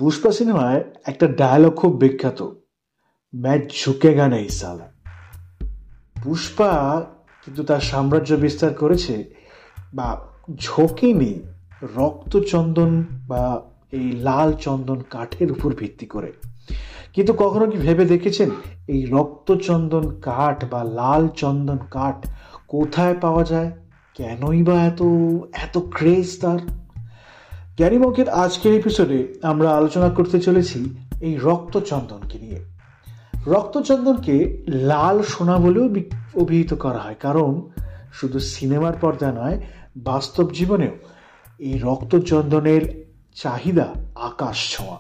পুষ্পা সিনেমায় একটা ডায়লগ খুব বিখ্যাত, ম্যাচ ঝুঁকেগা নেই সালা। পুষ্পা কিন্তু তার সাম্রাজ্য বিস্তার করেছে বা ঝোঁকেনি রক্তচন্দন বা এই লাল চন্দন কাঠের উপর ভিত্তি করে। কিন্তু কখনো কি ভেবে দেখেছেন এই রক্তচন্দন কাঠ বা লাল চন্দন কাঠ কোথায় পাওয়া যায়? কেনই বা এত এত ক্রেজ তার? জ্ঞানী মঙ্কের আজকের এপিসোডে আমরা আলোচনা করতে চলেছি এই রক্তচন্দনকে নিয়ে। রক্তচন্দনকে লাল সোনা বলেও অভিহিত করা হয়, কারণ শুধু সিনেমার পর্দা নয়, বাস্তব জীবনেও এই রক্তচন্দনের চাহিদা আকাশ ছোঁয়া।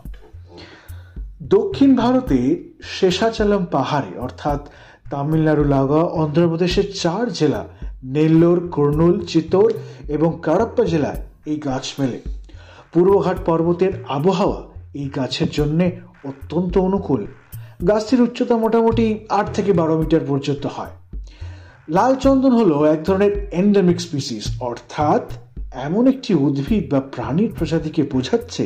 দক্ষিণ ভারতে শেষাচলম পাহাড়ে অর্থাৎ তামিলনাড়ু লাগোয়া অন্ধ্রপ্রদেশের 4 জেলা নেল্লোর, কুর্নুল, চিত্তোর এবং কাডাপ্পা জেলায় এই গাছ মেলে। পূর্বঘাট পর্বতের আবহাওয়া এই গাছের জন্য অত্যন্ত অনুকূল। গাছটির উচ্চতা মোটামুটি 8 থেকে 12 মিটার পর্যন্ত হয়। লাল চন্দন হলো এক ধরনের এন্ডেমিক স্পিসিস, অর্থাৎ এমন একটি উদ্ভিদ বা প্রাণীর প্রজাতিকে বোঝাচ্ছে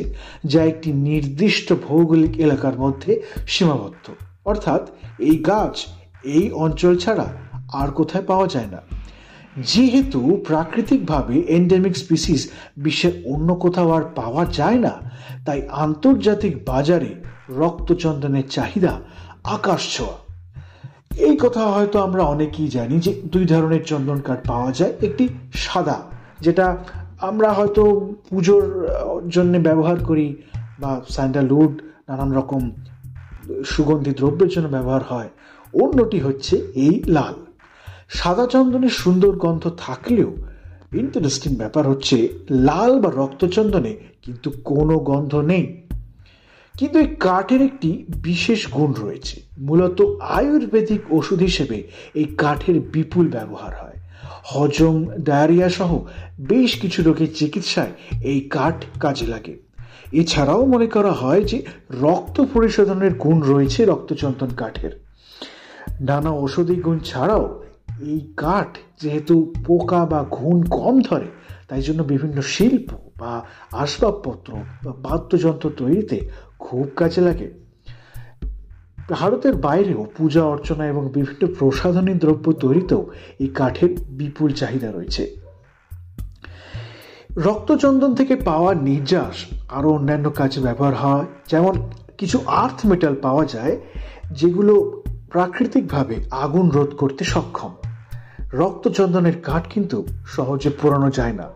যা একটি নির্দিষ্ট ভৌগোলিক এলাকার মধ্যে সীমাবদ্ধ। অর্থাৎ এই গাছ এই অঞ্চল ছাড়া আর কোথায় পাওয়া যায় না। যেহেতু প্রাকৃতিকভাবে এন্ডেমিক স্পিসিস বিশ্বের অন্য কোথাও আর পাওয়া যায় না, তাই আন্তর্জাতিক বাজারে রক্তচন্দনের চাহিদা আকাশ ছোঁয়া। এই কথা হয়তো আমরা অনেকেই জানি যে 2 ধরনের চন্দন কাঠ পাওয়া যায়। একটি সাদা, যেটা আমরা হয়তো পুজোর জন্য ব্যবহার করি, বা স্যান্ডালউড নানান রকম সুগন্ধি দ্রব্যের জন্য ব্যবহার হয়। অন্যটি হচ্ছে এই লাল। সাদা চন্দনের সুন্দর গন্ধ থাকলেও ইন্টারেস্টিং ব্যাপার হচ্ছে লাল বা রক্তচন্দনে কিন্তু কোনো গন্ধ নেই। কিন্তু এই কাঠের একটি বিশেষ গুণ রয়েছে। মূলত আয়ুর্বেদিক ওষুধ হিসেবে এই কাঠের বিপুল ব্যবহার হয়। হজম, ডায়রিয়া সহ বেশ কিছু রোগের চিকিৎসায় এই কাঠ কাজে লাগে। এছাড়াও মনে করা হয় যে রক্ত পরিশোধনের গুণ রয়েছে রক্তচন্দন কাঠের। নানা ঔষধি গুণ ছাড়াও এই কাঠ যেহেতু পোকা বা ঘুণ কম ধরে, তাই জন্য বিভিন্ন শিল্প বা আসবাবপত্র বা বাদ্যযন্ত্র তৈরিতে খুব কাজে লাগে। ভারতের বাইরেও পূজা অর্চনা এবং বিভিন্ন প্রসাধনী দ্রব্য তৈরিতেও এই কাঠের বিপুল চাহিদা রয়েছে। রক্তচন্দন থেকে পাওয়া নির্যাস আরও অন্যান্য কাজে ব্যবহার হয়। যেমন কিছু আর্থ মেটাল পাওয়া যায় যেগুলো প্রাকৃতিকভাবে আগুন রোধ করতে সক্ষম। রক্তচন্দনের কাঠ কিন্তু সহজে পোড়ানো যায় না।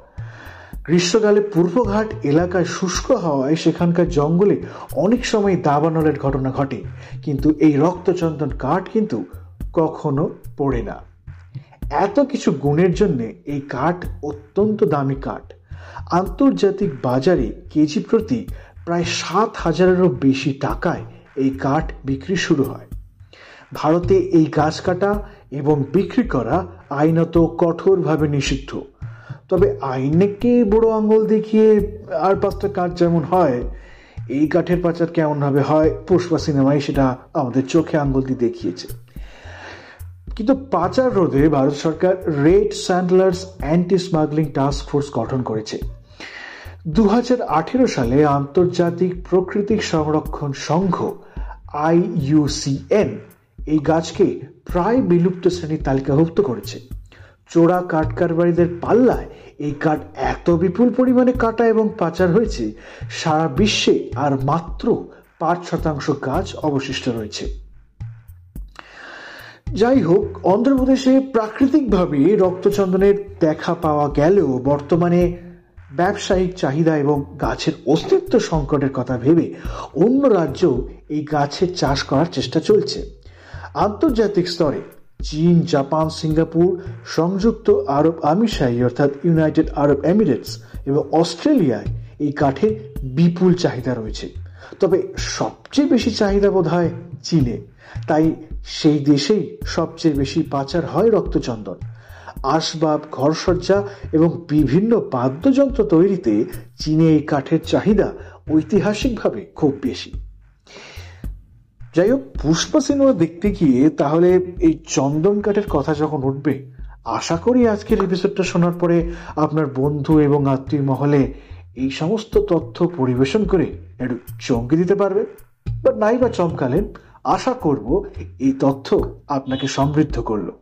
গ্রীষ্মকালে পূর্বঘাট এলাকায় শুষ্ক হওয়ায় সেখানকার জঙ্গলে অনেক সময় দাবানলের ঘটনা ঘটে, কিন্তু এই রক্তচন্দন কাঠ কিন্তু কখনো পোড়ে না। এত কিছু গুণের জন্য এই কাঠ অত্যন্ত দামি কাঠ। আন্তর্জাতিক বাজারে কেজি প্রতি প্রায় 7,000-এরও বেশি টাকায় এই কাঠ বিক্রি শুরু হয়। ভারতে এই গাছ কাটা এবং বিক্রি করা আইনত কঠোরভাবে নিষিদ্ধ। তবে আইনকে বড় আঙ্গুল দেখিয়ে আর 5টা কাঠ যেমন হয়, এই কাঠের পাচার কেমনভাবে হয় পুষ্পা সিনেমায় সেটা আমাদের চোখে আঙ্গুল দিয়ে দেখিয়েছে। কিন্তু পাচার রোধে ভারত সরকার red sanders anti smuggling task force গঠন করেছে। 2018 সালে আন্তর্জাতিক প্রাকৃতিক সংরক্ষণ সংঘ IUCN এই গাছকে প্রায় বিলুপ্ত শ্রেণীর তালিকাভুক্ত করেছে। চোরা কাঠ কারবারিদের পাল্লায় এই কাঠ এত বিপুল পরিমাণে কাটা এবং পাচার হয়েছে, সারা বিশ্বে আর মাত্র 5% গাছ অবশিষ্ট রয়েছে। যাই হোক, অন্ধ্রপ্রদেশে প্রাকৃতিকভাবে রক্তচন্দনের দেখা পাওয়া গেলেও বর্তমানে ব্যবসায়িক চাহিদা এবং গাছের অস্তিত্ব সংকটের কথা ভেবে অন্য রাজ্যেও এই গাছের চাষ করার চেষ্টা চলছে। আন্তর্জাতিক স্তরে চীন, জাপান, সিঙ্গাপুর, সংযুক্ত আরব আমিরশাহী অর্থাৎ ইউনাইটেড আরব এমিরেটস এবং অস্ট্রেলিয়ায় এই কাঠের বিপুল চাহিদা রয়েছে। তবে সবচেয়ে বেশি চাহিদা বোধ হয় চীনে, তাই সেই দেশেই সবচেয়ে বেশি পাচার হয় রক্তচন্দন। আসবাব, ঘরসজ্জা এবং বিভিন্ন বাদ্যযন্ত্র তৈরিতে চীনে এই কাঠের চাহিদা ঐতিহাসিকভাবে খুব বেশি। যাই হোক, পুষ্পা সিনেমা দেখতে গিয়ে তাহলে এই চন্দন কাঠের কথা যখন উঠবে, আশা করি আজকের এপিসোডটা শোনার পরে আপনার বন্ধু এবং আত্মীয় মহলে এই সমস্ত তথ্য পরিবেশন করে একটু চমকে দিতে পারবেন, বা নাই বা চমকালেন। আশা করব এই তথ্য আপনাকে সমৃদ্ধ করলো।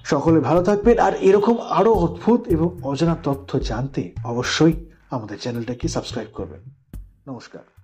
সকলে ভালো থাকবেন, আর এরকম আরো অদ্ভুত এবং অজানা তথ্য জানতে অবশ্যই আমাদের চ্যানেলটাকে সাবস্ক্রাইব করবেন। নমস্কার।